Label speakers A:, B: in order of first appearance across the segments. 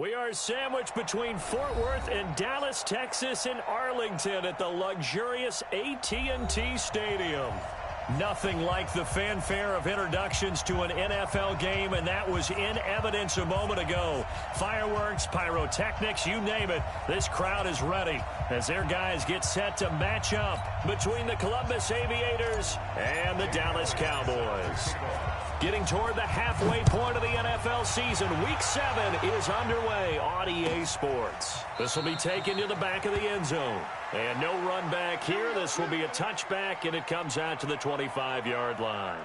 A: We are sandwiched between Fort Worth and Dallas, Texas, in Arlington at the luxurious AT&T Stadium. Nothing like the fanfare of introductions to an NFL game, and that was in evidence a moment ago. Fireworks, pyrotechnics, you name it. This crowd is ready as their guys get set to match up between the Columbus Aviators and the Dallas Cowboys. Getting toward the halfway point of the NFL season, Week 7 is underway on EA Sports. This will be taken to the back of the end zone. And no run back here. This will be a touchback, and it comes out to the 25-yard line.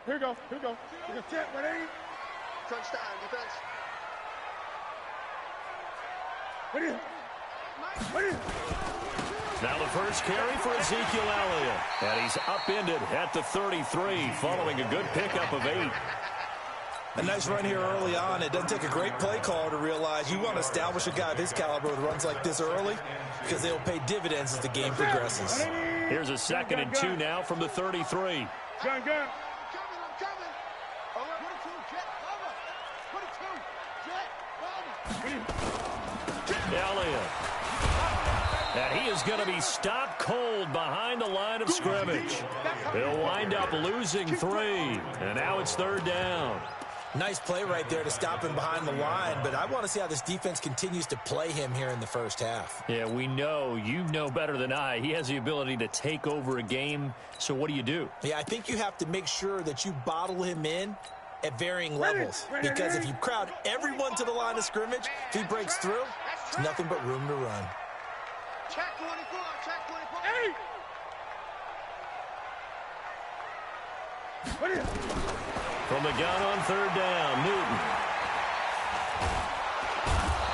B: Here we go. Here we go. We're going to tap, ready?
C: Touchdown, defense.
B: Ready? Ready?
A: Now the first carry for Ezekiel Elliott. And he's upended at the 33 following a good pickup of 8.
D: A nice run here early on. It doesn't take a great play caller to realize you want to establish a guy of his caliber with runs like this early because they'll pay dividends as the game progresses.
A: Here's a 2nd and 2 now from the 33.
B: Gun.
A: Elliott. And he is going to be stopped cold behind the line of scrimmage. He'll wind up losing 3. And now it's 3rd down.
D: Nice play right there to stop him behind the line, but I want to see how this defense continues to play him here in the first half.
A: Yeah, we know. You know better than I. He has the ability to take over a game. So what do?
D: Yeah, I think you have to make sure that you bottle him in at varying levels. Because if you crowd everyone to the line of scrimmage, if he breaks through, there's nothing but room to run.
C: Check 24, check 24.
B: Hey! Ready?
A: From the gun on 3rd down, Newton.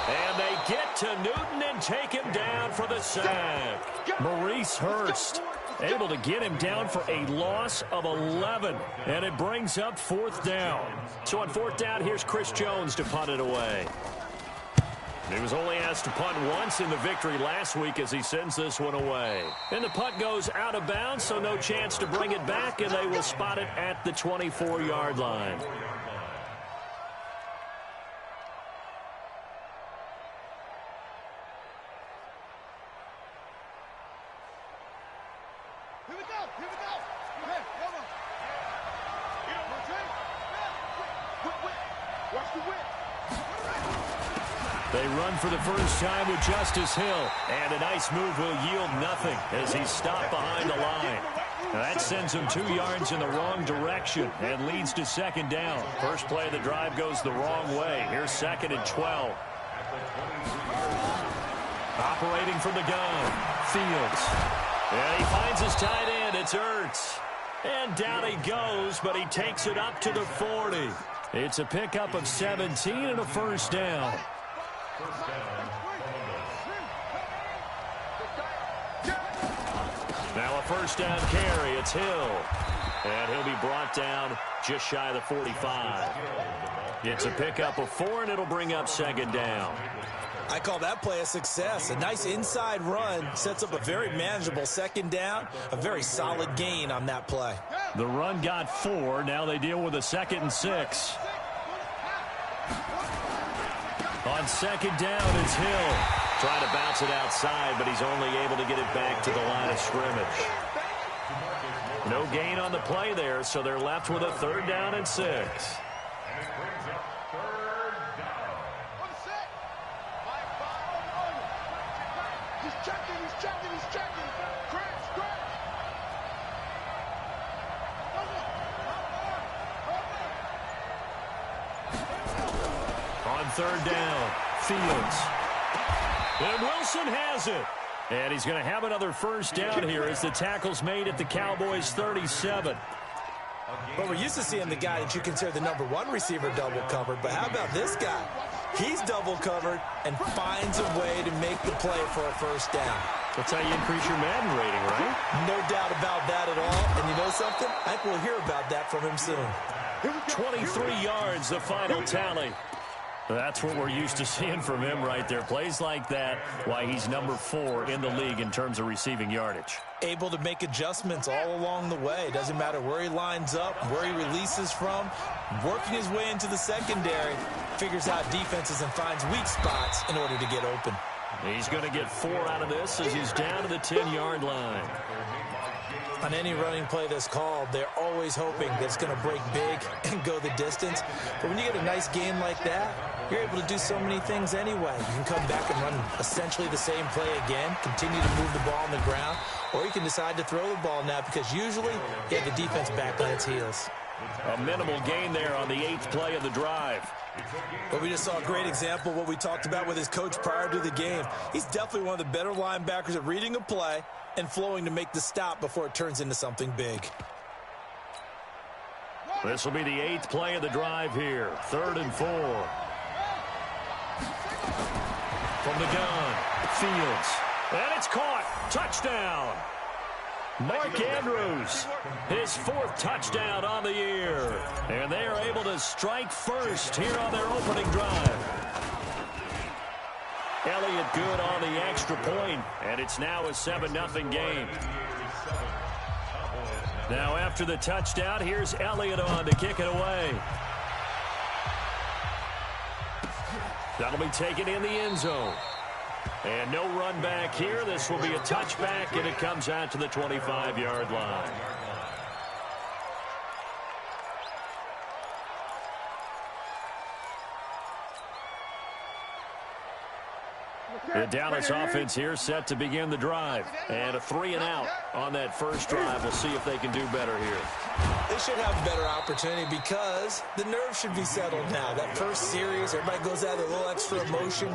A: And they get to Newton and take him down for the sack. Maurice Hurst able to get him down for a loss of 11. And it brings up 4th down. So on 4th down, here's Chris Jones to punt it away. He was only asked to punt once in the victory last week as he sends this one away. And the punt goes out of bounds, so no chance to bring it back, and they will spot it at the 24-yard line.
C: Here we go. Okay, come on. Watch the whip.
A: They run for the first time with Justice Hill. And a nice move will yield nothing as he's stopped behind the line. Now that sends him 2 yards in the wrong direction and leads to 2nd down. First play of the drive goes the wrong way. Here's 2nd and 12. Operating from the gun, Fields. And he finds his tight end. It's Ertz. And down he goes, but he takes it up to the 40. It's a pickup of 17 and a first down. first down carry. It's Hill. And he'll be brought down just shy of the 45. It's a pickup of 4, and it'll bring up second down.
D: I call that play a success. A nice inside run sets up a very manageable second down. A very solid gain on that play.
A: The run got 4. Now they deal with a 2nd and 6. On second down, it's Hill. Trying to bounce it outside, but he's only able to get it back to the line of scrimmage. No gain on the play there, so they're left with a 3rd down and 6. On 3rd down, Fields. And Wilson has it. And he's going to have another first down here as the tackle's made at the Cowboys' 37.
D: But we're used to seeing the guy that you consider the #1 receiver double covered. But how about this guy? He's double covered and finds a way to make the play for a first down.
A: That's how you increase your Madden rating, right?
D: No doubt about that at all. And you know something? I think we'll hear about that from him soon.
A: 23 yards, the final tally. That's what we're used to seeing from him right there. Plays like that, why he's #4 in the league in terms of receiving yardage.
D: Able to make adjustments all along the way. Doesn't matter where he lines up, where he releases from. Working his way into the secondary, figures out defenses and finds weak spots in order to get open.
A: He's going to get 4 out of this as he's down to the 10-yard line.
D: On any running play that's called, they're always hoping that it's going to break big and go the distance. But when you get a nice gain like that, you're able to do so many things anyway. You can come back and run essentially the same play again, continue to move the ball on the ground, or you can decide to throw the ball now because usually you have the defense back on its heels.
A: A minimal gain there on the 8th play of the drive.
D: But we just saw a great example of what we talked about with his coach prior to the game. He's definitely one of the better linebackers at reading a play and flowing to make the stop before it turns into something big.
A: This will be the 8th play of the drive here. 3rd and 4. From the gun, Fields. And it's caught. Touchdown. Mark Andrews, his 4th touchdown on the year. And they are able to strike first here on their opening drive. Elliott good on the extra point, and it's now a 7-0 game. Now after the touchdown, here's Elliott on to kick it away. That'll be taken in the end zone. And no run back here. This will be a touchback, and it comes out to the 25-yard line. The Dallas offense here set to begin the drive. And a 3-and-out on that first drive. We'll see if they can do better here.
D: They should have a better opportunity because the nerves should be settled now. That first series, everybody goes out with a little extra emotion.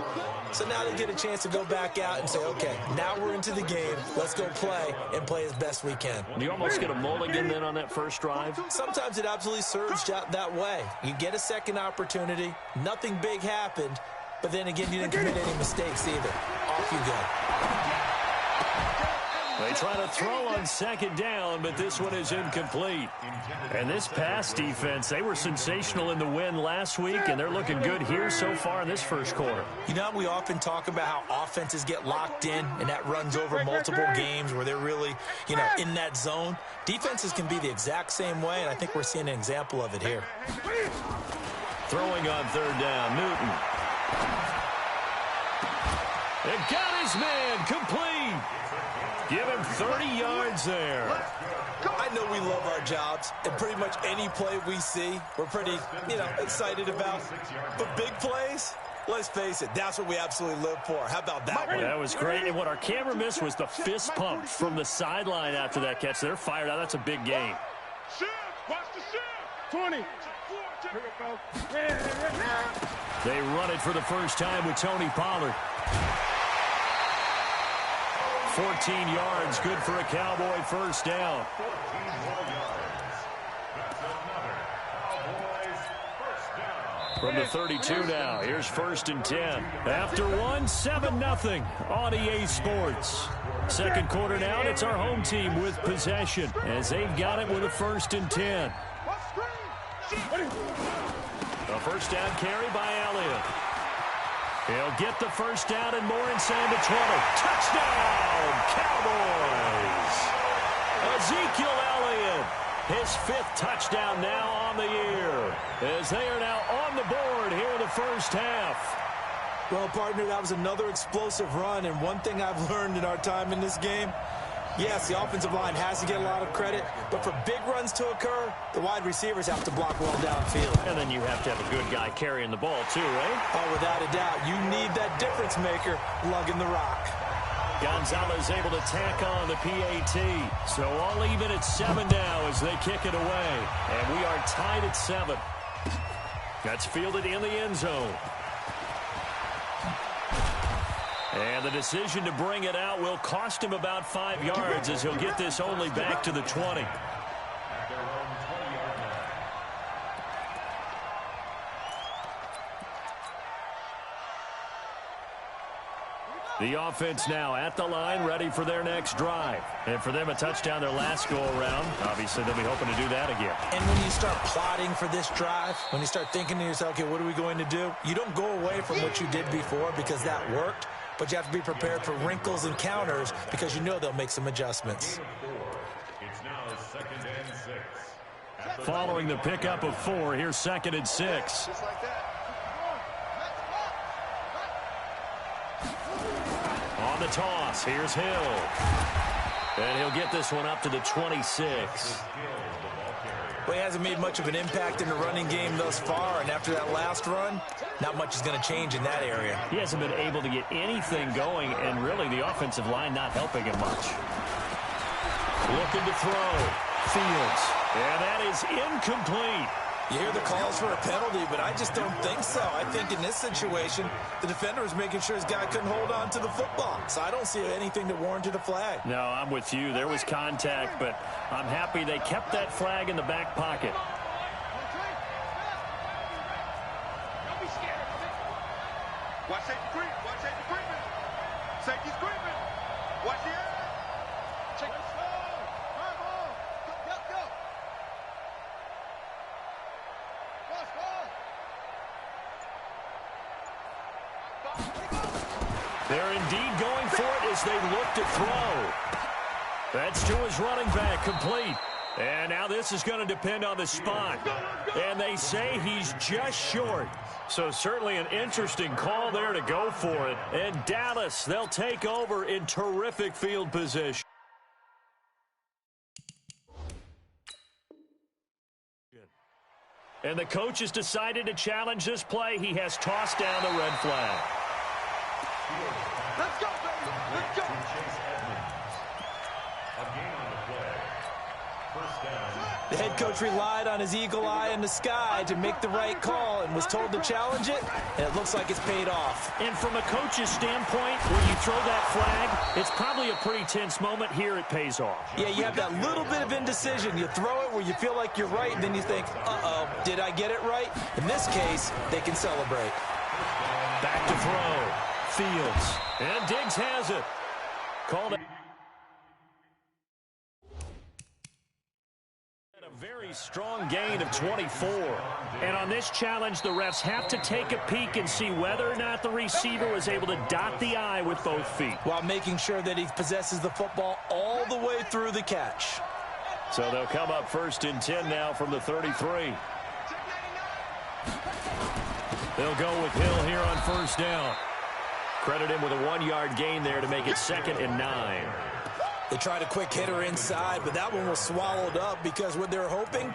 D: So now they get a chance to go back out and say, okay, now we're into the game. Let's go play and play as best we can.
A: You almost get a mulligan then on that first drive?
D: Sometimes it absolutely serves that way. You get a second opportunity. Nothing big happened. But then again, you didn't commit any mistakes either. Off you go.
A: They try to throw on second down, but this one is incomplete. And this pass defense, they were sensational in the win last week, and they're looking good here so far in this first quarter.
D: You know, we often talk about how offenses get locked in, and that runs over multiple games where they're really, in that zone. Defenses can be the exact same way, and I think we're seeing an example of it here.
A: Throwing on third down, Newton. It got his man complete. Give him 30 yards there.
D: I know we love our jobs, and pretty much any play we see, we're pretty, excited about. But big plays, let's face it, that's what we absolutely live for. How about that one?
A: That was great. And what our camera missed was the fist pump from the sideline after that catch. They're fired out. That's a big game.
B: Watch the shift. 20.
A: They run it for the first time with Tony Pollard. 14 yards, good for a Cowboy first down. From the 32 now, here's 1st and 10. After one, 7-0 on EA Sports. Second quarter now, and it's our home team with possession as they've got it with a 1st and 10. A first down carry by Elliott. He'll get the first down and more inside the 20. Touchdown, Cowboys! Ezekiel Elliott, his 5th touchdown now on the year, as they are now on the board here in the first half.
D: Well, partner, that was another explosive run, and one thing I've learned in our time in this game, yes, the offensive line has to get a lot of credit, but for big runs to occur, the wide receivers have to block well downfield.
A: And then you have to have a good guy carrying the ball, too, right?
D: Oh, without a doubt. You need that difference maker lugging the rock.
A: Gonzalez able to tack on the PAT. So all even at 7 now as they kick it away. And we are tied at 7. That's fielded in the end zone. And the decision to bring it out will cost him about 5 yards as he'll get this only back to the 20. The offense now at the line, ready for their next drive. And for them, a touchdown their last go-around. Obviously, they'll be hoping to do that again.
D: And when you start plotting for this drive, when you start thinking to yourself, okay, what are we going to do? You don't go away from what you did before because that worked, but you have to be prepared for wrinkles and counters because you know they'll make some adjustments.
B: It's now 2nd and 6.
A: Following the pickup of 4, here's 2nd and 6.
C: Just like that.
A: On the toss, here's Hill. And he'll get this one up to the 26.
D: Well, he hasn't made much of an impact in the running game thus far, and after that last run, not much is going to change in that area.
A: He hasn't been able to get anything going, and really the offensive line not helping him much. Looking to throw. Fields. And that is incomplete.
D: You hear the calls for a penalty, but I just don't think so. I think in this situation, the defender was making sure his guy couldn't hold on to the football. So I don't see anything that warranted a flag.
A: No, I'm with you. There was contact, but I'm happy they kept that flag in the back pocket.
C: Don't be scared. Watch safety creep. Watch safety creeping. Safety's creeping. Watch the air. Check it. Go.
A: They're indeed going for it as they look to throw. That's to his running back, complete. And now this is going to depend on the spot. And they say he's just short. So certainly an interesting call there to go for it. And Dallas, they'll take over in terrific field position. And the coach has decided to challenge this play. He has tossed down the red flag.
C: Let's go, baby. Let's go.
D: The head coach relied on his eagle eye in the sky to make the right call and was told to challenge it, and it looks like it's paid off.
A: And from a coach's standpoint, when you throw that flag, it's probably a pretty tense moment. Here it pays off.
D: Yeah, you have that little bit of indecision. You throw it where you feel like you're right, and then you think, uh-oh, did I get it right? In this case, they can celebrate.
A: Back to throw. Fields. And Diggs has it. Called it. A very strong gain of 24. And on this challenge, the refs have to take a peek and see whether or not the receiver was able to dot the I with both feet,
D: while making sure that he possesses the football all the way through the catch.
A: So they'll come up 1st and 10 now from the 33. They'll go with Hill here on 1st down. Credit him with a 1-yard gain there to make it 2nd and 9.
D: They tried a quick hitter inside, but that one was swallowed up because what they're hoping,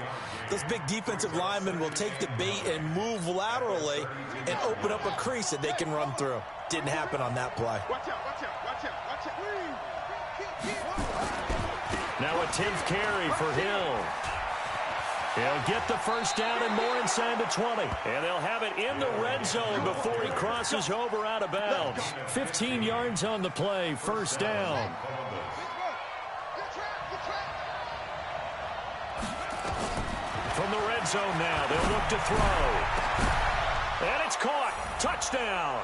D: those big defensive linemen will take the bait and move laterally and open up a crease that they can run through. Didn't happen on that play.
C: Watch out, watch out, watch out, watch out.
A: Now a 10th carry for Hill. He'll get the first down and more inside the 20. And they'll have it in the red zone before he crosses over out of bounds. 15 yards on the play, 1st down. From the red zone now, they'll look to throw. And it's caught. Touchdown.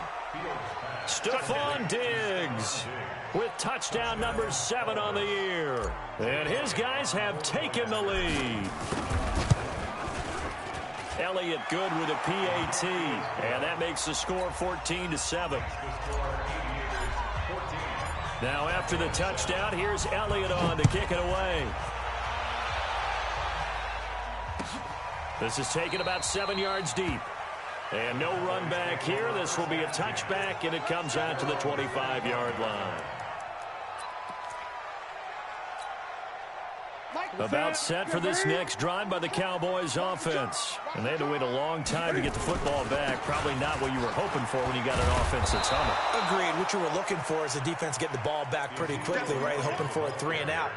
A: Stephon Diggs with touchdown number 7 on the year. And his guys have taken the lead. Elliott good with a PAT, and that makes the score 14-7. Now after the touchdown, here's Elliott on to kick it away. This is taken about 7 yards deep. And no run back here. This will be a touchback, and it comes out to the 25-yard line. About set for this next drive by the Cowboys offense. And they had to wait a long time to get the football back. Probably not what you were hoping for when you got an offense that's humming.
D: Agreed. What you were looking for is the defense getting the ball back pretty quickly, right? Hoping for a 3-and-out.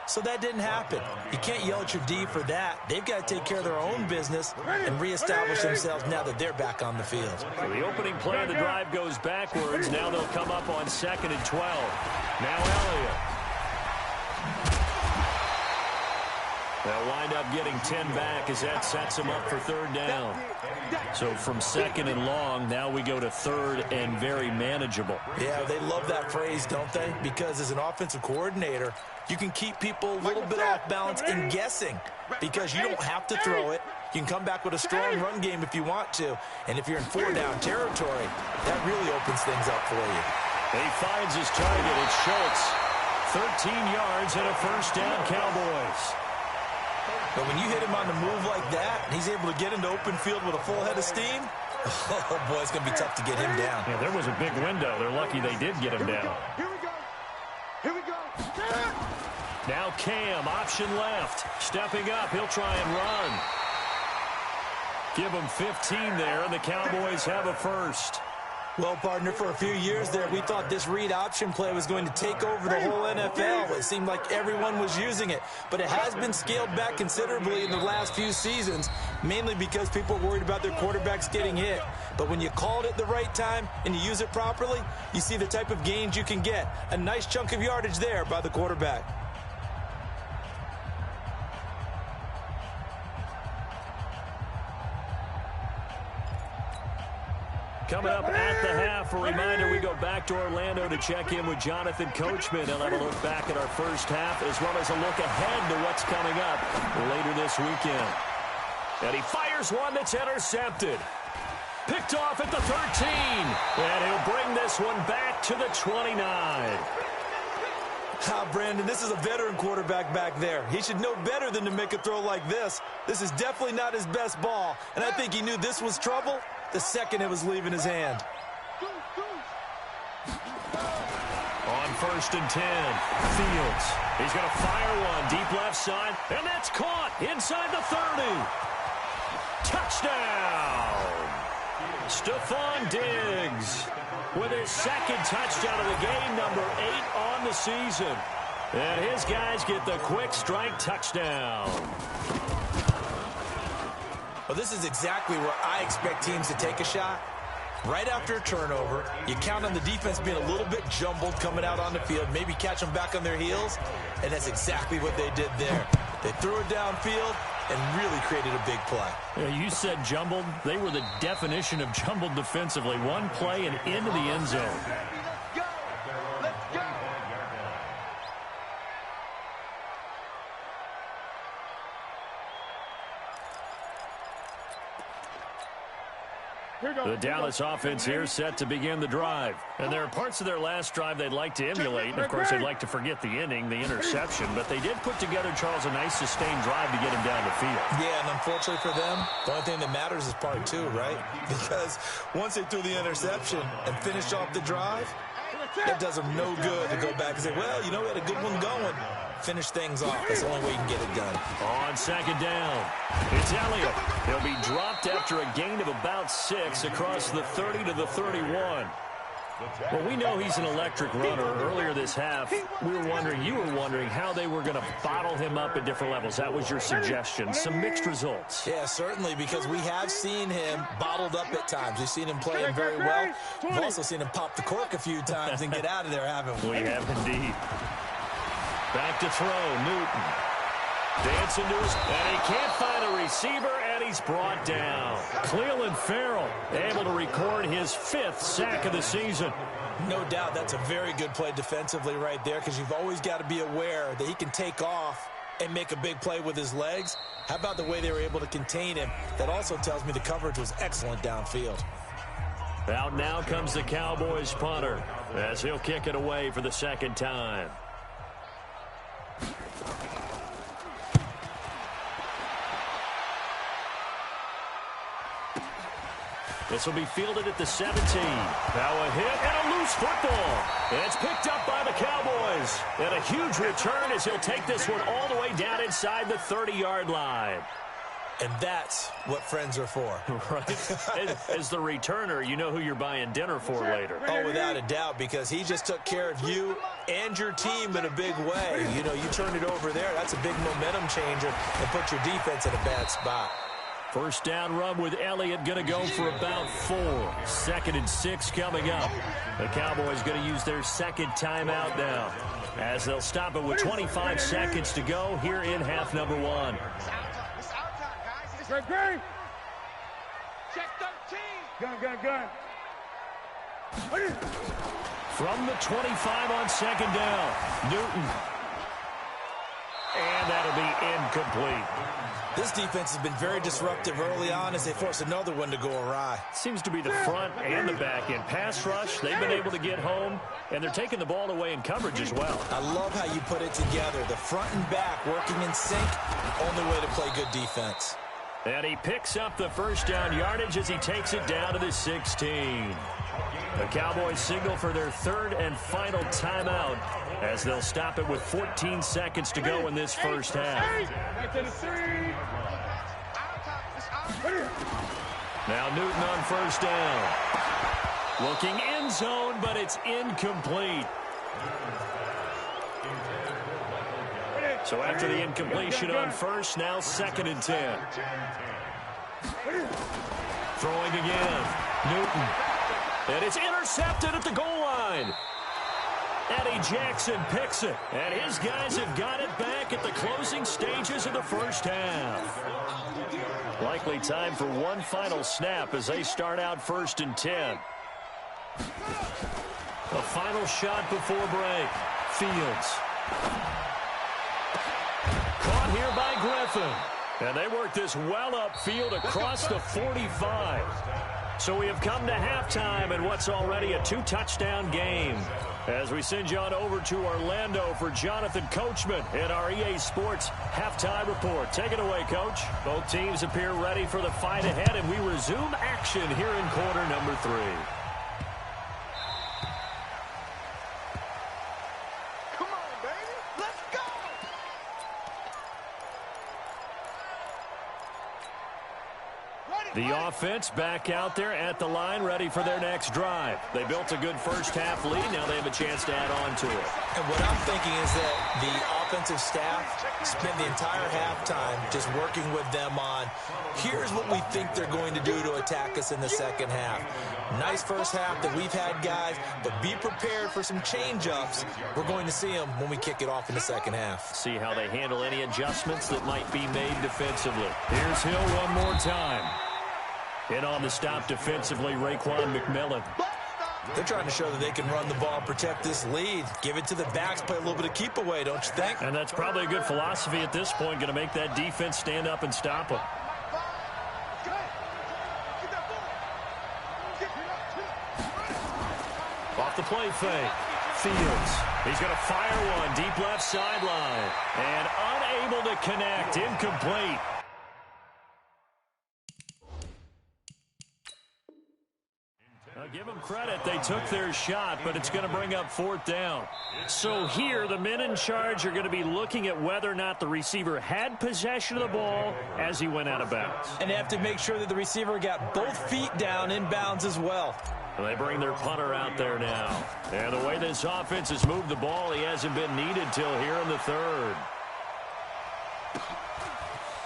D: So that didn't happen. You can't yell at your D for that. They've got to take care of their own business and reestablish themselves now that they're back on the field.
A: So the opening play of the drive goes backwards. Now they'll come up on 2nd and 12. Now Elliott. They'll wind up getting 10 back as that sets them up for 3rd down. So from 2nd and long, now we go to 3rd and very manageable.
D: Yeah, they love that phrase, don't they? Because as an offensive coordinator, you can keep people a little bit off balance and guessing because you don't have to throw it. You can come back with a strong run game if you want to. And if you're in 4-down territory, that really opens things up for you.
A: He finds his target. It's Schultz. 13 yards and a 1st down, Cowboys.
D: But when you hit him on the move like that, and he's able to get into open field with a full head of steam, oh, boy, it's going to be tough to get him down.
A: Yeah, there was a big window. They're lucky they did get him down.
C: Here we go. Here we go.
A: Now Cam, option left. Stepping up, he'll try and run. Give him 15 there, and the Cowboys have a 1st.
D: Well, partner, for a few years there, we thought this read option play was going to take over the whole NFL. It seemed like everyone was using it, but it has been scaled back considerably in the last few seasons, mainly because people are worried about their quarterbacks getting hit. But when you call it at the right time and you use it properly, you see the type of gains you can get. A nice chunk of yardage there by the quarterback.
A: Coming up at the half, a reminder, we go back to Orlando to check in with Jonathan Coachman. He'll have a look back at our first half as well as a look ahead to what's coming up later this weekend. And he fires one that's intercepted. Picked off at the 13. And he'll bring this one back to the 29.
D: Brandon, this is a veteran quarterback back there. He should know better than to make a throw like this. This is definitely not his best ball. And I think he knew this was trouble the second it was leaving his hand.
A: On 1st and 10, Fields. He's going to fire one deep left side, and that's caught inside the 30. Touchdown! Stephon Diggs with his 2nd touchdown of the game, number 8 on the season. And his guys get the quick strike touchdown.
D: Well, this is exactly where I expect teams to take a shot. Right after a turnover, you count on the defense being a little bit jumbled coming out on the field, maybe catch them back on their heels, and that's exactly what they did there. They threw it downfield and really created a big play.
A: Yeah, you said jumbled. They were the definition of jumbled defensively. One play and into the end zone. The Dallas offense here set to begin the drive. And there are parts of their last drive they'd like to emulate. And, of course, they'd like to forget the inning, the interception. But they did put together, Charles, a nice sustained drive to get him down the field.
D: Yeah, and unfortunately for them, the only thing that matters is part 2, right? Because once they threw the interception and finished off the drive, it does them no good to go back and say, well, you know, we had a good one going. Finish things off. That's the only way you can get it done.
A: On 2nd down, it's Elliott. He'll be dropped after a gain of about 6 across the 30 to the 31. Well, we know he's an electric runner. Earlier this half, you were wondering how they were going to bottle him up at different levels. That was your suggestion. Some mixed results.
D: Yeah, certainly, because we have seen him bottled up at times. We've seen him playing very well. We've also seen him pop the cork a few times and get out of there, haven't we?
A: We have indeed. Back to throw, Newton. Dancing to his, and he can't find a receiver, And he's brought down. Cleveland Farrell able to record his 5th sack of the season.
D: No doubt that's a very good play defensively right there, because you've always got to be aware that he can take off and make a big play with his legs. How about the way they were able to contain him? That also tells me the coverage was excellent downfield.
A: Out now comes the Cowboys punter as he'll kick it away for the 2nd time. This will be fielded at the 17. Now a hit and a loose football. It's picked up by the Cowboys. And a huge return as he'll take this one all the way down inside the 30-yard line.
D: And that's what friends are for.
A: Right. As the returner, you know who you're buying dinner for later.
D: Oh, without a doubt, because he just took care of you and your team in a big way. You know, you turned it over there. That's a big momentum changer and put your defense in a bad spot.
A: First down run with Elliott going to go for about 4. 2nd and 6 coming up. The Cowboys going to use their 2nd timeout now as they'll stop it with 25 seconds to go here in half number 1.
C: Great. Check 13. Gun.
A: From the 25 on 2nd down, Newton. And that'll be incomplete.
D: This defense has been very disruptive early on as they force another one to go awry.
A: Seems to be the front and the back end. Pass rush, they've been able to get home, and they're taking the ball away in coverage as well.
D: I love how you put it together. The front and back working in sync, only way to play good defense.
A: And he picks up the first down yardage as he takes it down to the 16. The Cowboys signal for their 3rd and final timeout as they'll stop it with 14 seconds to go in this first half. Now Newton on first down. Looking end zone, but it's incomplete. So after the incompletion on first, now 2nd and 10. Throwing again. Newton. And it's intercepted at the goal line. Eddie Jackson picks it. And his guys have got it back at the closing stages of the first half. Likely time for one final snap as they start out 1st and 10. The final shot before break. Fields. Caught here by Griffin. And they work this well upfield across the 45. So we have come to halftime in what's already a 2-touchdown game. As we send you on over to Orlando for Jonathan Coachman in our EA Sports Halftime Report. Take it away, Coach. Both teams appear ready for the fight ahead, and we resume action here in quarter number 3. The offense back out there at the line, ready for their next drive. They built a good first half lead. Now they have a chance to add on to it.
D: And what I'm thinking is that the offensive staff spent the entire halftime just working with them on, here's what we think they're going to do to attack us in the second half. Nice first half that we've had, guys, but be prepared for some change-ups. We're going to see them when we kick it off in the second half.
A: See how they handle any adjustments that might be made defensively. Here's Hill one more time. In on the stop defensively, Raekwon McMillan.
D: They're trying to show that they can run the ball, protect this lead. Give it to the backs, play a little bit of keep away, don't you think?
A: And that's probably a good philosophy at this point, going to make that defense stand up and stop them. Off the play fake. Fields. He's going to fire one deep left sideline. And unable to connect. Incomplete. Give them credit. They took their shot, but it's going to bring up 4th down. So here, the men in charge are going to be looking at whether or not the receiver had possession of the ball as he went out of bounds.
D: And they have to make sure that the receiver got both feet down in bounds as well.
A: And they bring their punter out there now. And the way this offense has moved the ball, he hasn't been needed till here in the 3rd.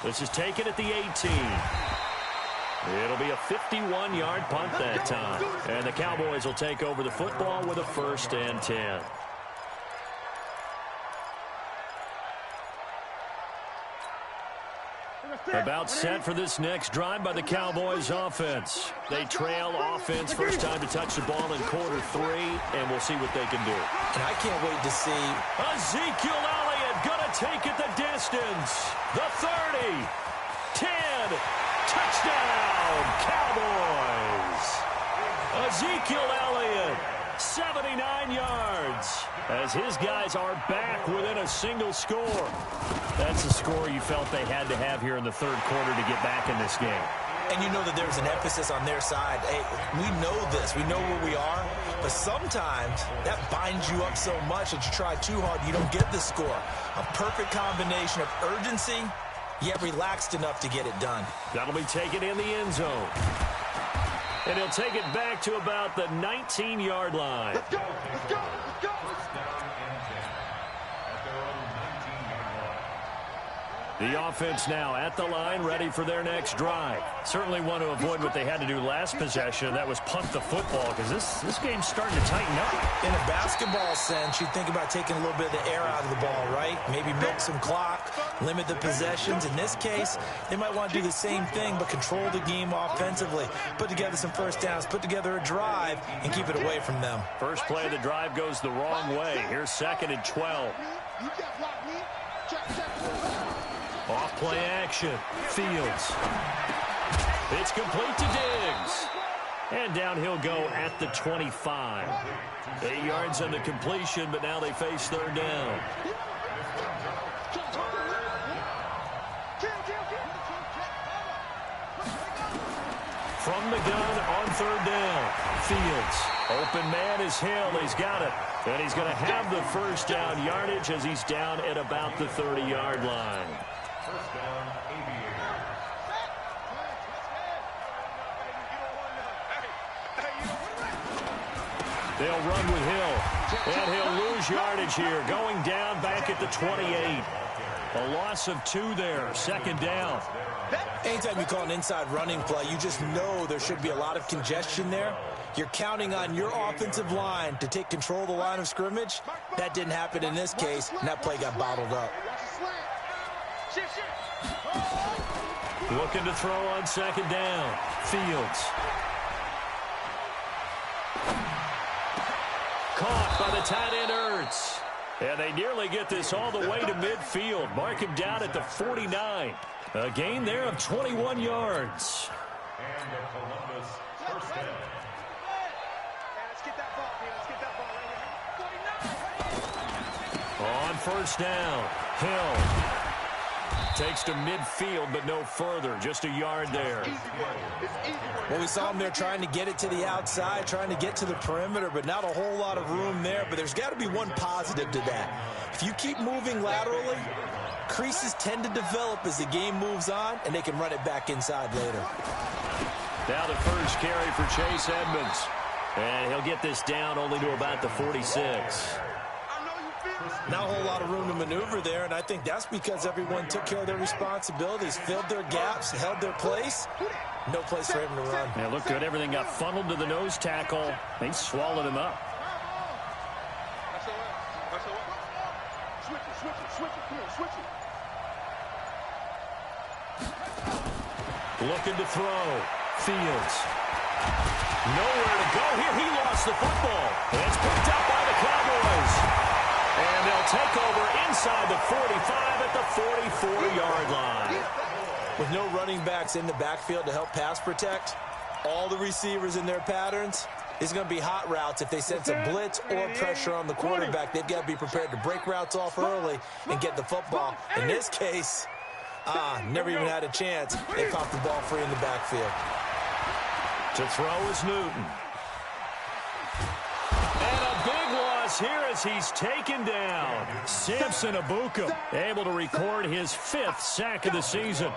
A: This is taken at the 18. It'll be a 51-yard punt that time. And the Cowboys will take over the football with a 1st and 10. About set for this next drive by the Cowboys offense. They trail offense first time to touch the ball in quarter 3, and we'll see what they can do.
D: And I can't wait to see
A: Ezekiel Elliott gonna take it the distance. The 30, 10, touchdown, Cowboys. Ezekiel Elliott, 79 yards, as his guys are back within a single score. That's a score you felt they had to have here in the third quarter to get back in this game.
D: And you know that there's an emphasis on their side. Hey, we know this. We know where we are. But sometimes that binds you up so much that you try too hard, you don't get the score. A perfect combination of urgency, yet relaxed enough to get it done.
A: That'll be taken in the end zone. And he'll take it back to about the 19-yard line.
C: Let's go, let's go, let's go.
A: The offense now at the line, ready for their next drive. Certainly want to avoid what they had to do last possession, that was punt the football, because this game's starting to tighten up.
D: In a basketball sense, you think about taking a little bit of the air out of the ball, right? Maybe milk some clock, limit the possessions. In this case, they might want to do the same thing, but control the game offensively. Put together some first downs, put together a drive, and keep it away from them.
A: First play of the drive goes the wrong way. Here's 2nd and 12. Off play action. Fields. It's complete to Diggs. And down he'll go at the 25. 8 yards on the completion, but now they face third down. From the gun on third down. Fields. Open man is Hill. He's got it. And he's going to have the first down yardage as he's down at about the 30-yard line.
B: First down, Aviator.
A: They'll run with Hill. And he'll lose yardage here. Going down back at the 28. A loss of 2 there. 2nd down.
D: Anytime you call an inside running play, you just know there should be a lot of congestion there. You're counting on your offensive line to take control of the line of scrimmage. That didn't happen in this case, and that play got bottled up.
A: Looking to throw on 2nd down. Fields. Caught by the tight end Ertz. And they nearly get this all the way to midfield. Mark him down at the 49. A gain there of 21 yards.
B: And the Columbus first down.
C: Let's get that ball, man. Let's get that ball.
A: On first down, Hill. Takes to midfield, but no further. Just a yard there.
D: Well, we saw him there trying to get it to the outside, trying to get to the perimeter, but not a whole lot of room there. But there's got to be one positive to that. If you keep moving laterally, creases tend to develop as the game moves on, and they can run it back inside later.
A: Now the first carry for Chase Edmonds. And he'll get this down only to about the 46.
D: Not a whole lot of room to maneuver there, and I think that's because everyone took care of their responsibilities, filled their gaps, held their place. No place for him to run.
A: Yeah, looked good. Everything got funneled to the nose tackle. They swallowed him up. Looking to throw. Fields. Nowhere to go here. He lost the football. And it's picked up by the Cowboys. And they'll take over inside the 45 at the 44-yard line.
D: With no running backs in the backfield to help pass protect, all the receivers in their patterns, it's going to be hot routes. If they sense a blitz or pressure on the quarterback, they've got to be prepared to break routes off early and get the football. In this case, never even had a chance. They caught the ball free in the backfield.
A: To throw is Newton. And a big loss here as he's taken down. Samson Abuka able to record his 5th sack of the season.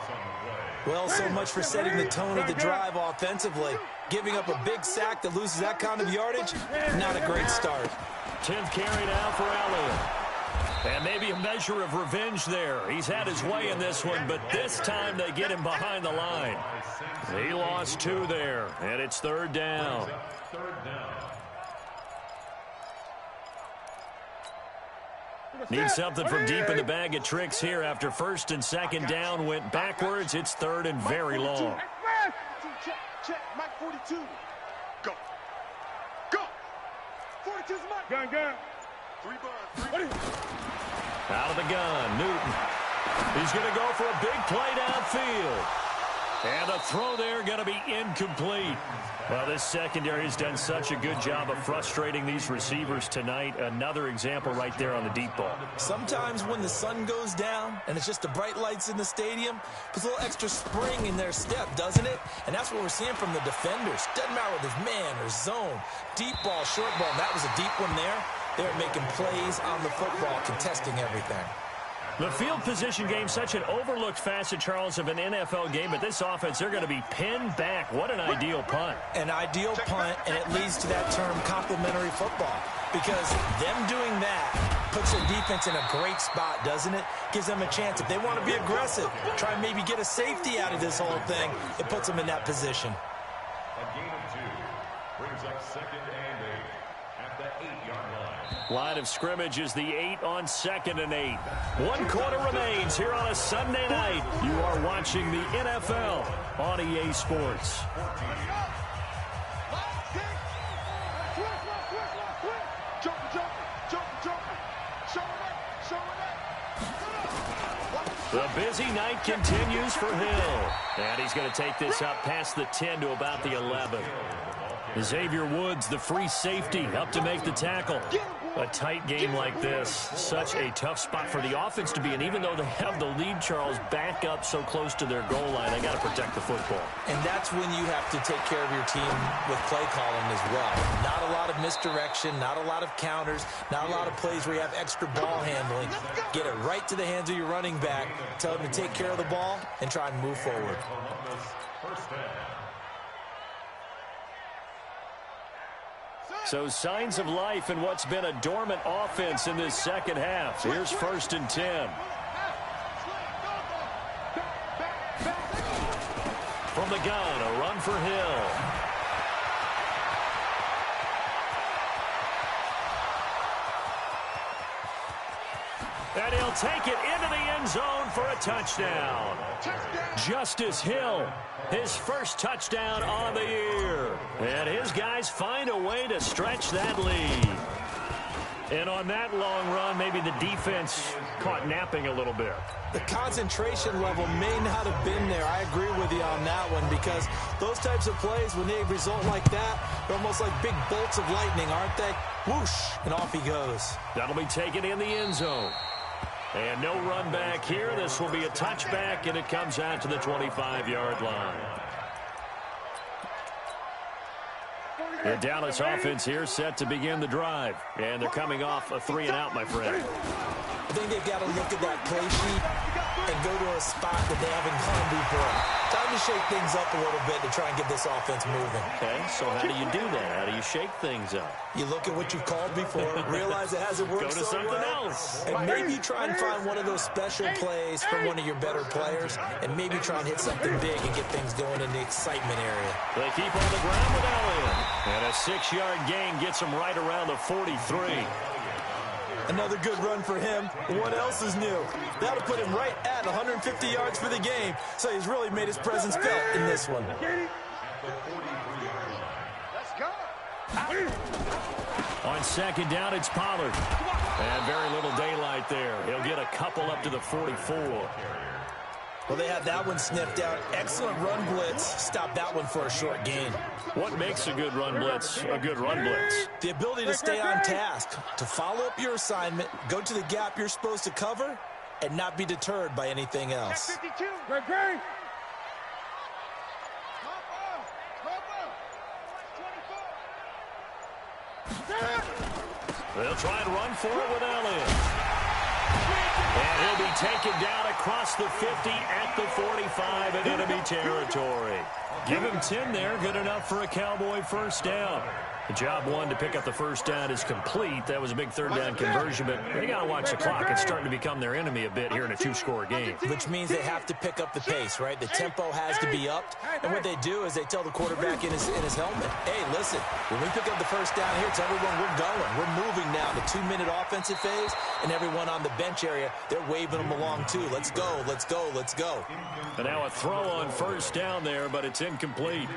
D: Well, so much for setting the tone of the drive offensively. Giving up a big sack that loses that kind of yardage, not a great start.
A: 10th carry now for Elliott. And maybe a measure of revenge there. He's had his way in this one, but this time they get him behind the line. He lost 2 there, and it's third down. Need something from deep in the bag of tricks here after first and second down went backwards. It's third and very long.
C: Check. Mike 42. Go. Go. 42's Mike. Gun. 3 buns.
A: Out of the gun, Newton. He's going to go for a big play downfield. And the throw there going to be incomplete. Well, this secondary has done such a good job of frustrating these receivers tonight. Another example right there on the deep ball.
D: Sometimes when the sun goes down and it's just the bright lights in the stadium, puts a little extra spring in their step, doesn't it? And that's what we're seeing from the defenders. Doesn't matter whether it's man or zone, deep ball, short ball. That was a deep one there. They're making plays on the football, contesting everything.
A: The field position game, such an overlooked facet, Charles, of an NFL game. But this offense, they're going to be pinned back. What an ideal punt.
D: An ideal punt, and it leads to that term complementary football. Because them doing that puts their defense in a great spot, doesn't it? Gives them a chance. If they want to be aggressive, try and maybe get a safety out of this whole thing, it puts them in that position.
B: A gain of 2 brings up 2nd and 8 at the 8-yard line.
A: Line of scrimmage is the 8 on 2nd and 8. 1 quarter remains here on a Sunday night. You are watching the NFL on EA Sports. The busy night continues for Hill. And he's going to take this up past the 10 to about the 11. Xavier Woods, the free safety, up to make the tackle. A tight game like this, such a tough spot for the offense to be in. Even though they have the lead, Charles, back up so close to their goal line, they got to protect the football.
D: And that's when you have to take care of your team with play calling as well. Not a lot of misdirection, not a lot of counters, not a lot of plays where you have extra ball handling. Get it right to the hands of your running back, tell him to take care of the ball, and try and move forward.
B: First down.
A: So signs of life in what's been a dormant offense in this second half. Here's 1st and 10. From the gun, a run for Hill. And he'll take it into the end zone for a touchdown. Justice Hill, his first touchdown on the year. And his guys find a way to stretch that lead. And on that long run, maybe the defense caught napping a little bit.
D: The concentration level may not have been there. I agree with you on that one, because those types of plays, when they result like that, they're almost like big bolts of lightning, aren't they? Whoosh, and off he goes.
A: That'll be taken in the end zone. And no run back here. This will be a touchback, and it comes out to the 25-yard line. The Dallas offense here set to begin the drive. And they're coming off a 3-and-out, my friend.
D: I think they've got to look at that play sheet and go to a spot that they haven't gone before. Time to shake things up a little bit to try and get this offense moving.
A: Okay, so how do you do that? How do you shake things up?
D: You look at what you've called before, realize it hasn't worked
A: Go to something else.
D: and maybe try and find one of those special plays from one of your better players, and maybe try and hit something big and get things going in the excitement area.
A: They keep on the ground with Elliott. And a 6-yard gain gets him right around the 43.
D: Another good run for him. What else is new? That'll put him right at 150 yards for the game, so he's really made his presence felt in this one.
C: Let's go.
A: On second down, it's Pollard. And very little daylight there. He'll get a couple up to the 44.
D: Well, they had that one sniffed out. Excellent run blitz. Stop that one for a short gain.
A: What makes a good run blitz a good run blitz?
D: The ability to stay on task, to follow up your assignment, go to the gap you're supposed to cover, and not be deterred by anything else.
C: 52.
A: They'll try and run for it with Elliott. And he'll be taken down across the 50 at the 45 in enemy territory. Give him 10 there, good enough for a Cowboy first down. The job one to pick up the first down is complete. That was a big third down conversion, but they got to watch the clock. It's starting to become their enemy a bit here in a two-score game.
D: Which means they have to pick up the pace, right? The tempo has to be upped. And what they do is they tell the quarterback in his helmet, hey, listen, when we pick up the first down here, tell everyone we're going. We're moving now. The 2-minute offensive phase, and everyone on the bench area, they're waving them along too. Let's go, let's go, let's go.
A: And now a throw on first down there, but it's incomplete.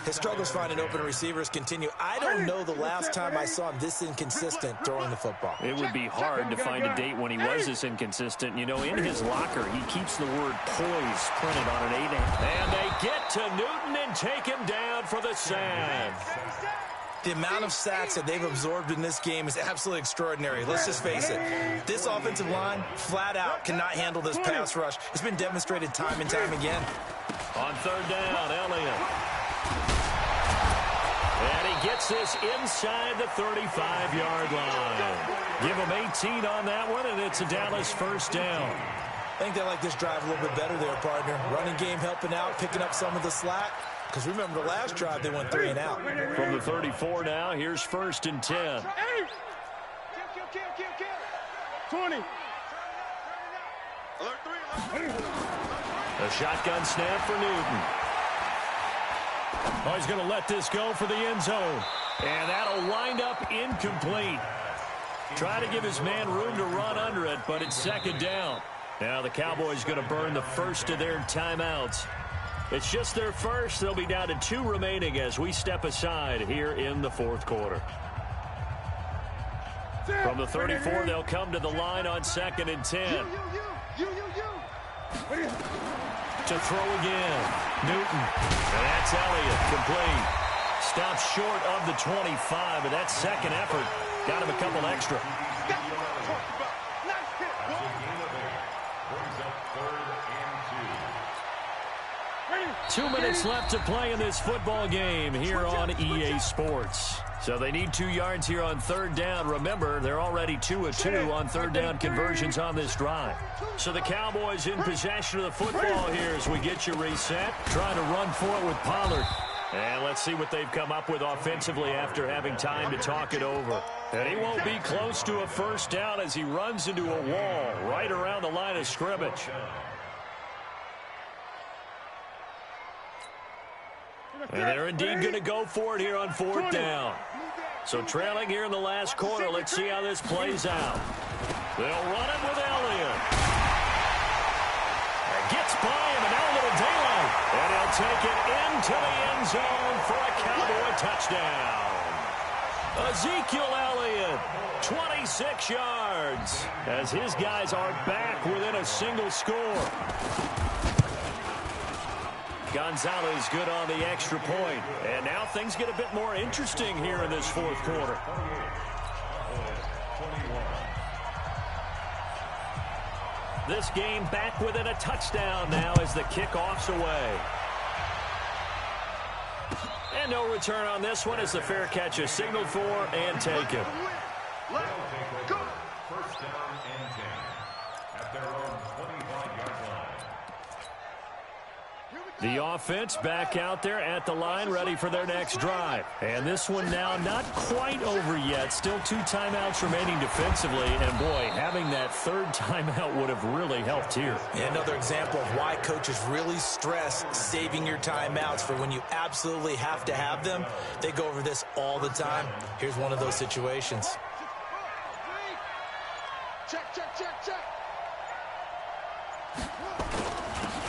D: His struggles finding open receivers continue. I don't know the last time I saw him this inconsistent throwing the football.
A: It would be hard to find a date when he was this inconsistent. You know, in his locker, he keeps the word poise printed on an 8. And they get to Newton and take him down for the sack.
D: The amount of sacks that they've absorbed in this game is absolutely extraordinary. Let's just face it. This offensive line, flat out, cannot handle this pass rush. It's been demonstrated time and time again.
A: On third down, Elliott. And he gets this inside the 35-yard line. Give him 18 on that one, and it's a Dallas first down.
D: I think they like this drive a little bit better there, partner. Running game helping out, picking up some of the slack. Because remember, the last drive, they went 3 and out.
A: From the 34 now, here's first and 10.
C: 20.
A: A shotgun snap for Newton. Oh, he's going to let this go for the end zone. And that'll wind up incomplete. Try to give his man room to run under it, but it's second down. Now the Cowboys going to burn the first of their timeouts. It's just their first. They'll be down to 2 remaining as we step aside here in the fourth quarter. From the 34, they'll come to the line on second and 10. To throw again. Newton. And that's Elliott. Complete. Stops short of the 25, but that second effort got him a couple extra. 2 minutes left to play in this football game here on EA Sports. So they need 2 yards here on third down. Remember, they're already 2 of 2 on third down conversions on this drive. So the Cowboys in possession of the football here as we get you reset. Trying to run for it with Pollard. And let's see what they've come up with offensively after having time to talk it over. And he won't be close to a first down as he runs into a wall right around the line of scrimmage. And they're indeed going to go for it here on fourth down. So trailing here in the last quarter. Let's see how this plays out. They'll run it with Elliott. Gets by him, and now a little daylight. And he'll take it into the end zone for a Cowboy touchdown. Ezekiel Elliott, 26 yards, as his guys are back within a single score. Gonzalez good on the extra point. And now things get a bit more interesting here in this fourth quarter. This game back within a touchdown now as the kickoff's away. And no return on this one as the fair catch is signaled for and taken.
B: First down and 10 at their own 25-yard line.
A: The offense back out there at the line, ready for their next drive. And this one now not quite over yet. Still 2 timeouts remaining defensively. And, boy, having that third timeout would have really helped here.
D: Yeah, another example of why coaches really stress saving your timeouts for when you absolutely have to have them. They go over this all the time. Here's one of those situations.
C: Check.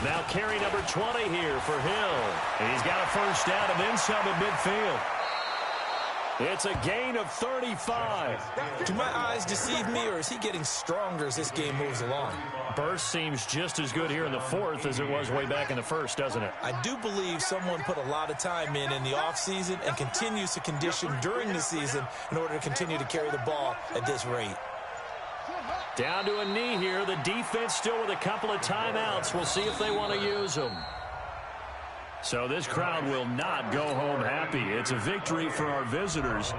A: Now carry number 20 here for Hill. And he's got a first down and then some at midfield. It's a gain of 35.
D: Do my eyes deceive me, or is he getting stronger as this game moves along?
A: Burst seems just as good here in the fourth as it was way back in the first, doesn't it?
D: I do believe someone put a lot of time in the offseason and continues to condition during the season in order to continue to carry the ball at this rate.
A: Down to a knee here. The defense still with a couple of timeouts. We'll see if they want to use them. So this crowd will not go home happy. It's a victory for our visitors.